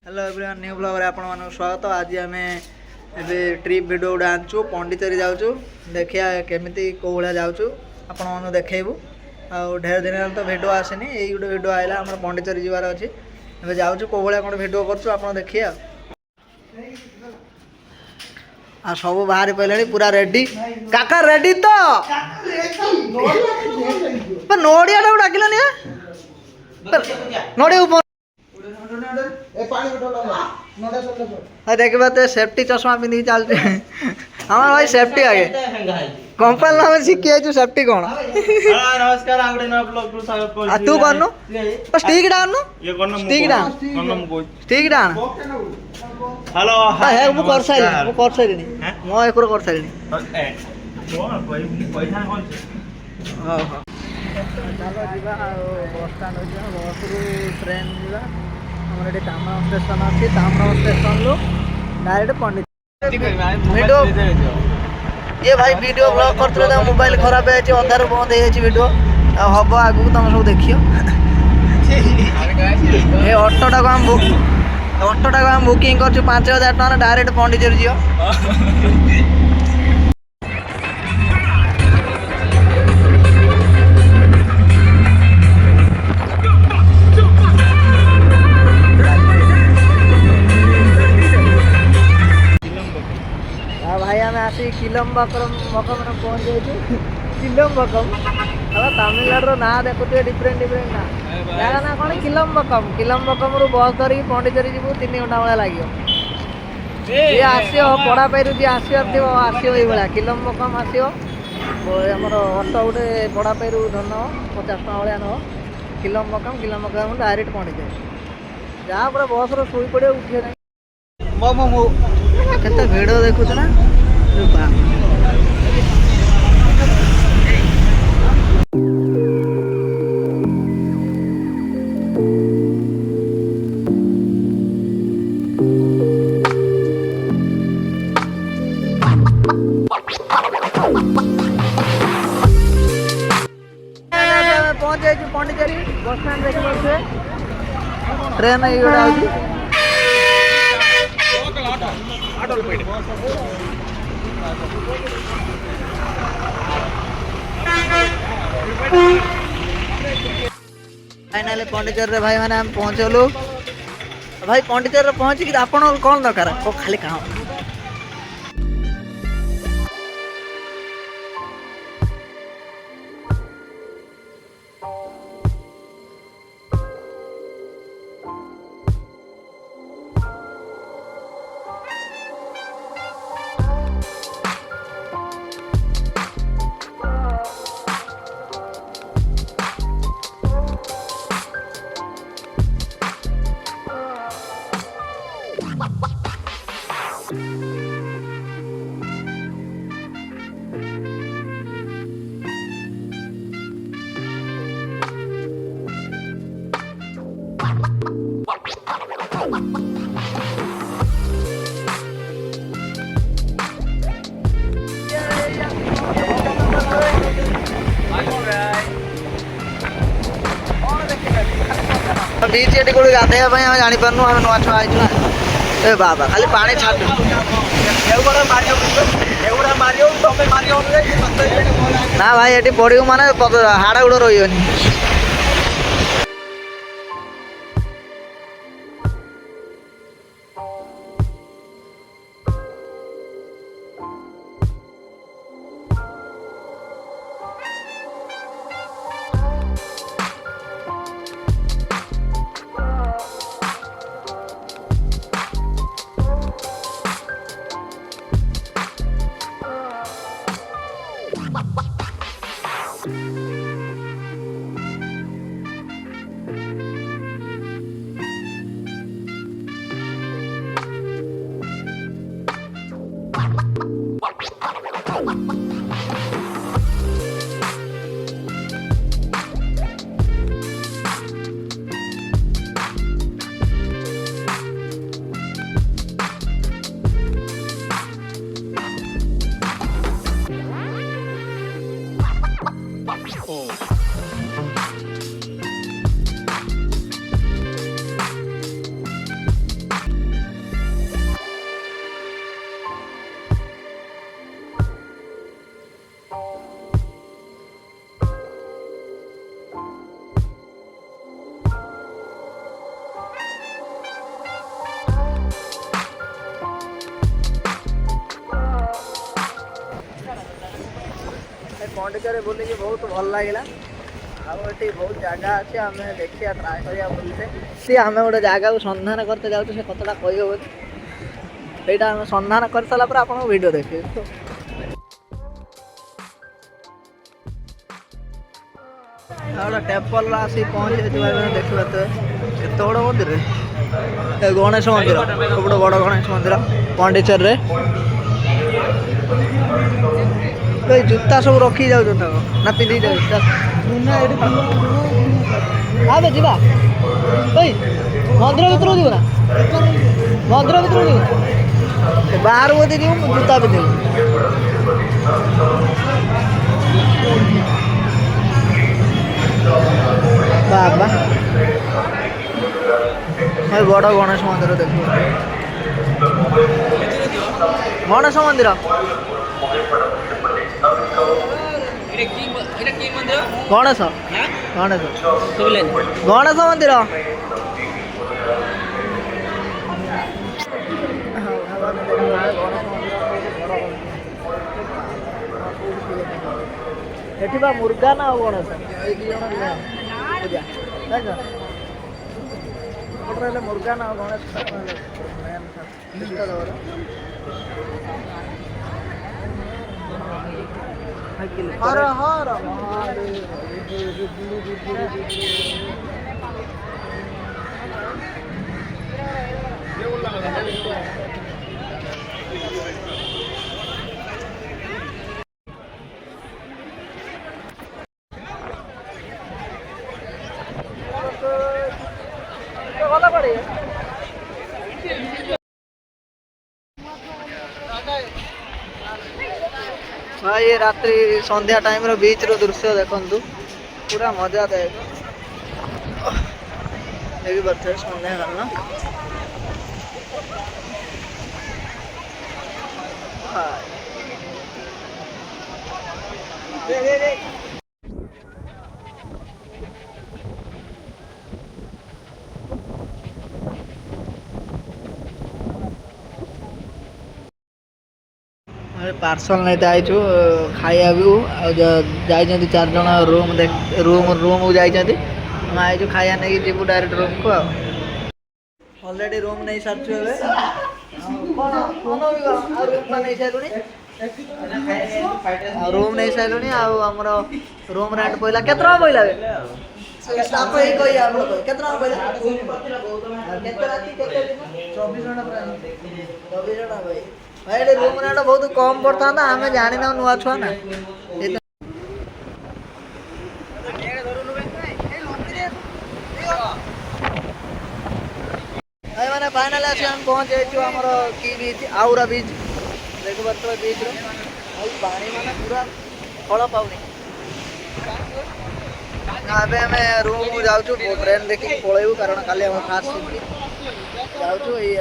Hello everyone new blog रे आपण मानक स्वागत। आज आम ट्रिप वीडियो गोटे आनचु पंडिचेरी जाऊँ देखिया केमिति को भाया जाऊँ आपण मानक देखू आ ढेर दिन तो वीडियो आसेनी यही गोटे वीडियो आइला आम पंडिचेरी जबार अच्छी ए जाऊँ को भाया कौन वीडियो कर देखिए आ सब बाहर पड़े पूरा रेडी काका रेडी तो नोड़िया डाकिलानी नोड़िया देखा तो सेफ्टी चश्मा पिंधि चलते हमारा भाई सेफ्टी आगे कंपनी में शिखी आई सेफ्टी कौन नमस्कार तू करनु stick down stick down stick down hello hi मु कर साइलिनी मो एक कर साइलिनी चलो जीवा बस स्टाण्ड बस रु ट्रेन जीवा हमर ये तामराव स्टेशन अच्छी तामराव स्टेशन रु डायरेक्ट पंडित वीडियो ये भाई वीडियो ब्लॉग करते मोबाइल खराब है अंधार बंद है वीडियो हम आगू तुम सब देखियो ये ऑटोटा को हम बुकिंग कर 5000 टका डायरेक्ट पंडिचेरी जीव भाई आम आसी किलम्बकम पहुँच जाइए किलम्बकम तमिलनाडु ना देखुए डिफरेंट डिफरेंट ना जगह ना कौन किलम्बकम रु बस धरिकी पंडिचेरी जीव 3 घंटा भाया लगे जी आसो पढ़ा पाई जी आसो ये किलम्बकम आसो आमर अटो गोटे पढ़ा पाई धन 50 टका भाया नब किलम्बकम डायरेक्ट पंडिचेरी जहाँ पूरा बस रुई पड़े उठे ना केते भिड़ देखुच ना पहुंच जाए पंडिचेरी बस स्टैंड देखिए ट्रेन फाइनाली पंडिचेरी भाई मैंने हम पहुँचलु भाई पंडिचेरी पहुँचिक आप कौन दरकार खाली कहाँ बीच ये गोटे गाधेवा आम जापारू आम नुआ छुआ आई बाबा खाली पानी छाड़ ना भाई ये पड़ू माने हाड़ गुड़ रही ପଣ୍ଡିଚେରୀ ବୁଲିକି ବହୁତ ଭଲ ଲାଗିଲା। ଆଉ ଏଠି ବହୁତ ଜାଗା ଅଛି, ଆମେ ଦେଖିବା ଟ୍ରାଏ କରିବା ବୁଲିତେ। ସି ଆମେ ଗୋଟେ ଜାଗାକୁ ସନ୍ଧାନ କରତେ ଯାଉଛୁ, ସେ କଥାଟା କହିହେବନି। ସେଇଟା ଆମେ ସନ୍ଧାନ କରିସାରିଲା ପରେ ଆପଣଙ୍କୁ ଭିଡ଼ିଓ ଦେଖିବେ। ଆଉ ଗୋଟେ ଟେମ୍ପଲ୍ ଆସି ପହଞ୍ଚିଯାଇଛୁ ଭାଇ, ଦେଖିପାରୁଥିବେ କେତେ ବଡ଼ ମନ୍ଦିର, ଏ ଗଣେଶ ମନ୍ଦିର, ସବୁଠୁ ବଡ଼ ଗଣେଶ ମନ୍ଦିର ପଣ୍ଡିଚେରୀରେ। ଏଇ ଜୁତା ସବୁ ରଖି ଯାଉଛନ୍ତି ତାଙ୍କ ନା ପିନ୍ଧିକି ଯାଉଛନ୍ତି? ଆବେ ଯିବା ଏଇ ମନ୍ଦିର ଭିତରକୁ ଯିବୁ ନା? ମନ୍ଦିର ଭିତରକୁ ଯିବୁ ବାହାରକୁ ଯଦି ଯିବୁ ମୁଁ ଜୁତା ପିନ୍ଧିବୁ। ବାବା ଭାଇ ବଡ଼ ଗଣେଶ ମନ୍ଦିର ଦେଖିବ। ଗଣେଶ ମନ୍ଦିର ଗଣେଶ ଗଣେଶ ଗଣେଶ ମନ୍ଦିର। ଏଠି ବା ମୁର୍ଗା ନା ଆଉ ଗଣେଶ, ଏଇ ଦି ଜଣ ପୂଜା ଜାଣିଛ? ଗୋଟେ ରହିଲେ ମୁର୍ଗା ନା ଆଉ ଗଣେଶ ହର ହର ଭଲ ପଡେ। ଭାଇ ରାତ୍ରି ସନ୍ଧ୍ୟା ଟାଇମ୍ର ବିଚ୍ର ଦୃଶ୍ୟ ଦେଖନ୍ତୁ, ପୁରା ମଜାଦାୟକ। ଦେଖିପାରୁଥିବେ ସନ୍ଧ୍ୟା କାଳୀନ। ପାର୍ସଲ ନେଇତେ ଆଇଛୁ ଖାଇବାକୁ। ଆଉ ଯାଇଛନ୍ତି 4 ଜଣ ରୁମ୍କୁ ଯାଇଛନ୍ତି। ଆମେ ଆଇଛୁ ଖାଇବା ନେଇକି ଯିବୁ ଡାଇରେକ୍ଟ ରୁମ୍କୁ। ଆଉ ଅଲରେଡ଼ି ରୁମ୍ ନେଇ ସାରିଛୁ ଏବେ। ଆଉ ରୁମ୍ ନେଇ ସାରିଲୁଣି। ଆଉ ଆମର ରୁମ୍ ରେଣ୍ଟ ପଇଲା କେତେ ଟଙ୍କା ପଇଲା? ଷ୍ଟାଫ୍ ହେଇ କହିବା ଆପଣ କେତେ ଟଙ୍କା ପଇଲା? କେତେ ରାତି କେତେ ଦିନ? 24 ଘଣ୍ଟା ଭାଇ। ଭାଇ ଏଠି ରୁମ୍ ରେଣ୍ଟ ବହୁତ କମ୍ ପଡ଼ିଥାନ୍ତା, ଆମେ ଜାଣିନାଉ ନୂଆ ଛୁଆ ନା। ଭାଇ ମାନେ ଫାଇନାଲ ଆସି ଆମେ ପହଞ୍ଚି ଯାଇଛୁ ଆମର କି ବିଚ୍, ଆଉରା ବିଚ୍। ଦେଖିପାରୁଥିବେ ବିଚ୍ର ଆଉ ପାଣି ମାନେ ପୁରା ଫଳ ପାଉନି। ଏବେ ଆମେ ରୁମ୍କୁ ଯାଉଛୁ, ଟ୍ରେନ୍ ଦେଖିକି ପଳେଇବୁ, କାରଣ କାଲି ଆମ ଫାର୍ଷ୍ଟ ସିଫ୍ଟ ଯାଉଛୁ। ଏଇ